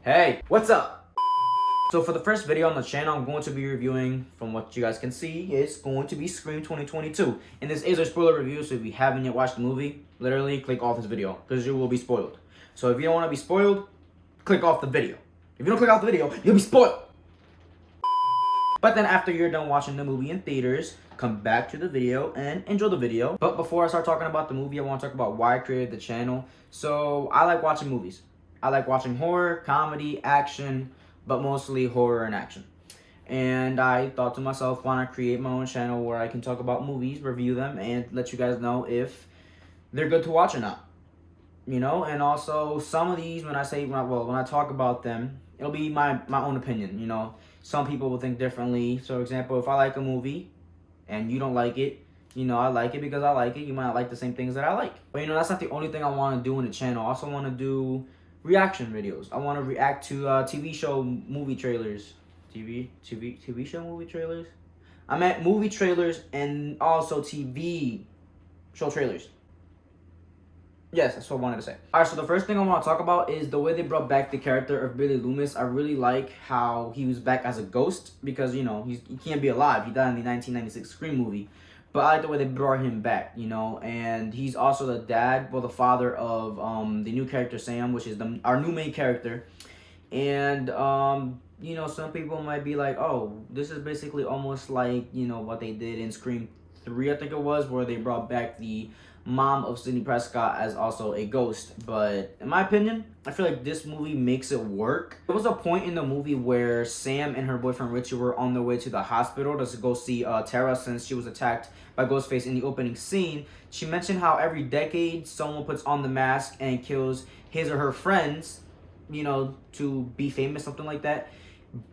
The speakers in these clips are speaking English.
Hey, what's up? So for the first video on the channel, I'm going to be reviewing, from what you guys can see, it's going to be Scream 2022. And this is a spoiler review, so if you haven't yet watched the movie, literally click off this video, because you will be spoiled. So if you don't want to be spoiled, click off the video. If you don't click off the video, you'll be spoiled. But then after you're done watching the movie in theaters, come back to the video and enjoy the video. But before I start talking about the movie, I want to talk about why I created the channel. So I like watching movies. I like watching horror, comedy, action, but mostly horror and action. And I thought to myself, why not create my own channel where I can talk about movies, review them, and let you guys know if they're good to watch or not. You know, and also some of these, when I talk about them, it'll be my own opinion, you know. Some people will think differently. So, for example, if I like a movie and you don't like it, you know, I like it because I like it. You might not like the same things that I like. But, you know, that's not the only thing I want to do in the channel. I also want to do reaction videos. I want to react to TV show movie trailers. TV show movie trailers? I meant movie trailers and also TV show trailers. Yes, that's what I wanted to say. Alright, so the first thing I want to talk about is the way they brought back the character of Billy Loomis. I really like how he was back as a ghost because, you know, he can't be alive. He died in the 1996 Scream movie. But I like the way they brought him back, you know, and he's also the dad, well, the father of the new character Sam, which is our new main character. And, you know, some people might be like, oh, this is basically almost like, you know, what they did in Scream 3, I think it was, where they brought back the mom of Sidney Prescott as also a ghost. But in my opinion, I feel like this movie makes it work. There was a point in the movie where Sam and her boyfriend Richie were on their way to the hospital to go see Tara, since she was attacked by Ghostface in the opening scene. She mentioned how every decade someone puts on the mask and kills his or her friends, you know, to be famous, something like that.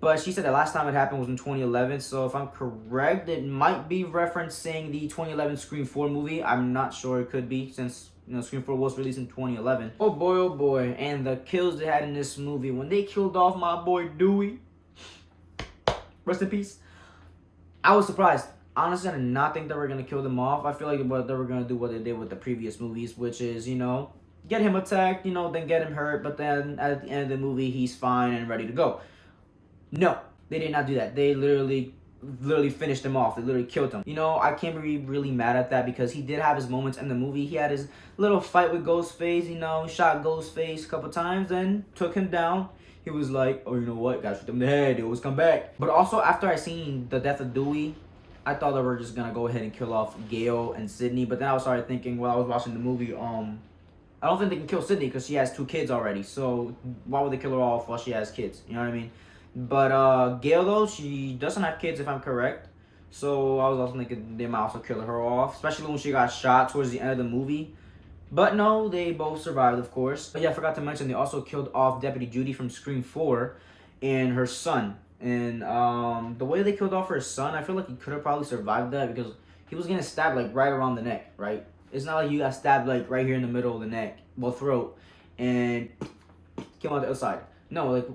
But she said the last time it happened was in 2011. So if I'm correct, it might be referencing the 2011 Scream 4 movie. I'm not sure, it could be, since, you know, Scream 4 was released in 2011. Oh boy. And the kills they had in this movie. When they killed off my boy Dewey, rest in peace, I was surprised. Honestly, I did not think they were going to kill them off. I feel like they were going to do what they did with the previous movies, which is, you know, get him attacked, you know, then get him hurt. But then at the end of the movie, he's fine and ready to go. No, they did not do that. They literally finished him off. They literally killed him. You know, I can't be really mad at that because he did have his moments in the movie. He had his little fight with Ghostface, you know, shot Ghostface a couple times, then took him down. He was like, oh, you know what? Gotta shoot them in the head. They always come back. But also, after I seen the death of Dewey, I thought they were just gonna go ahead and kill off Gail and Sydney. But then I started thinking while I was watching the movie, I don't think they can kill Sydney because she has 2 kids already. So why would they kill her off while she has kids? You know what I mean? But Gail, though, she doesn't have kids if I'm correct. So I was also thinking they might also kill her off, especially when she got shot towards the end of the movie. But no, they both survived, of course. But yeah, I forgot to mention they also killed off Deputy Judy from Scream 4 and her son. And the way they killed off her son, I feel like he could have probably survived that because he was getting stabbed like right around the neck, right? It's not like you got stabbed like right here in the middle of the neck, well, throat, and came out the other side. No, like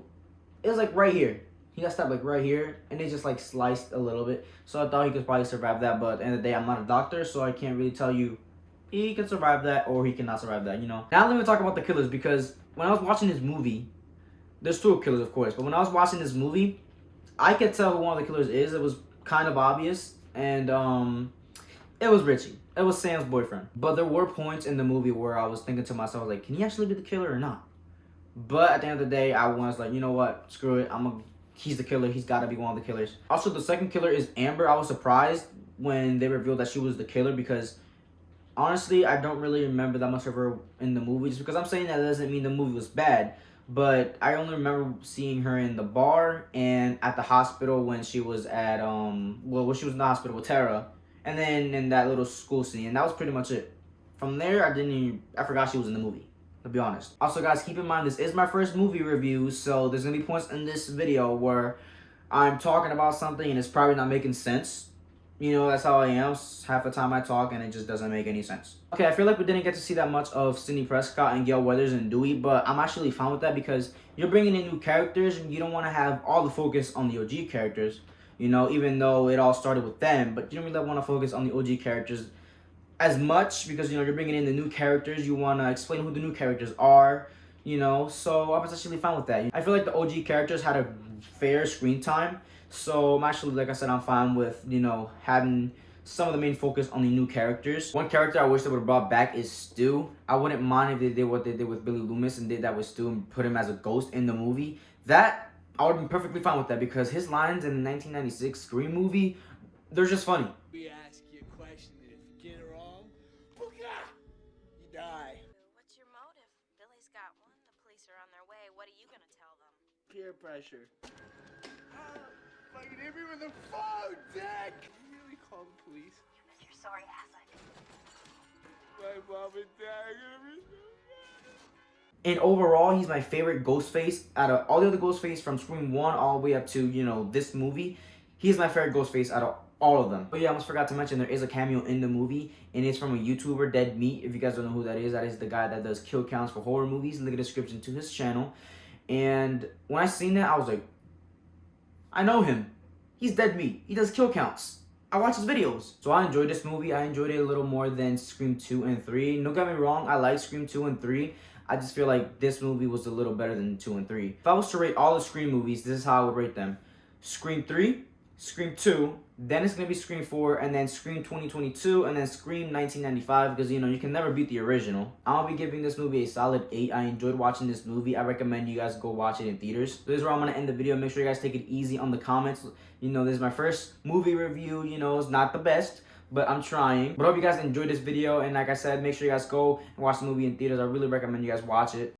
it was like right here. He got stabbed like right here, and they just like sliced a little bit. So I thought he could probably survive that, but at the end of the day, I'm not a doctor, so I can't really tell you he can survive that or he cannot survive that, you know. Now let me talk about the killers, because when I was watching this movie, there's 2 killers, of course, but when I was watching this movie, I could tell who one of the killers is. It was kind of obvious, and it was Richie. It was Sam's boyfriend. But there were points in the movie where I was thinking to myself, like, can he actually be the killer or not? But at the end of the day, I was like, you know what? Screw it. He's the killer. He's got to be one of the killers. Also, the second killer is Amber. I was surprised when they revealed that she was the killer because, honestly, I don't really remember that much of her in the movie. Just because I'm saying that doesn't mean the movie was bad. But I only remember seeing her in the bar and at the hospital when she was at, when she was in the hospital with Tara. And then in that little school scene. And that was pretty much it. From there, I forgot she was in the movie, to be honest. Also, guys, keep in mind, this is my first movie review, so there's gonna be points in this video where I'm talking about something and it's probably not making sense. You know, that's how I am. Half the time I talk and it just doesn't make any sense. Okay, I feel like we didn't get to see that much of Sidney Prescott and Gale Weathers and Dewey, but I'm actually fine with that because you're bringing in new characters and you don't want to have all the focus on the OG characters, you know, even though it all started with them, but you don't really want to focus on the OG characters as much because, you know, you're bringing in the new characters. You want to explain who the new characters are. you know, so I was actually fine with that. I feel like the OG characters had a fair screen time, so I'm actually, like I said, I'm fine with, you know, having some of the main focus on the new characters. One character I wish they would have brought back is Stu. I wouldn't mind if they did what they did with Billy Loomis and did that with Stu and put him as a ghost in the movie. That, I would be perfectly fine with that because his lines in the 1996 Scream movie, they're just funny. We ask you a question, and if you get it wrong, booga, you die. What's your motive? Billy's got one. The police are on their way. What are you gonna tell them? Peer pressure. Fucking hit me with the phone, Dick! Can you really call the police? You bet your sorry ass I did. My mom and dad are gonna be so mad. And overall, he's my favorite Ghostface out of all the other Ghostface from Scream 1 all the way up to, you know, this movie. He's my favorite Ghostface out of all of them. But yeah, I almost forgot to mention there is a cameo in the movie, and it's from a YouTuber, Dead Meat. If you guys don't know who that is the guy that does kill counts for horror movies. Link in the description to his channel. And when I seen that, I was like, I know him. He's Dead Meat. He does kill counts. I watch his videos. So I enjoyed this movie. I enjoyed it a little more than Scream 2 and 3. Don't get me wrong, I like Scream 2 and 3. I just feel like this movie was a little better than 2 and 3. If I was to rate all the Scream movies, this is how I would rate them. Scream 3, Scream 2, then it's going to be Scream 4, and then Scream 2022, and then Scream 1995, because, you know, you can never beat the original. I'll be giving this movie a solid 8. I enjoyed watching this movie. I recommend you guys go watch it in theaters. So this is where I'm going to end the video. Make sure you guys take it easy on the comments. You know, this is my first movie review. You know, it's not the best, but I'm trying. But I hope you guys enjoyed this video, and like I said, make sure you guys go and watch the movie in theaters. I really recommend you guys watch it.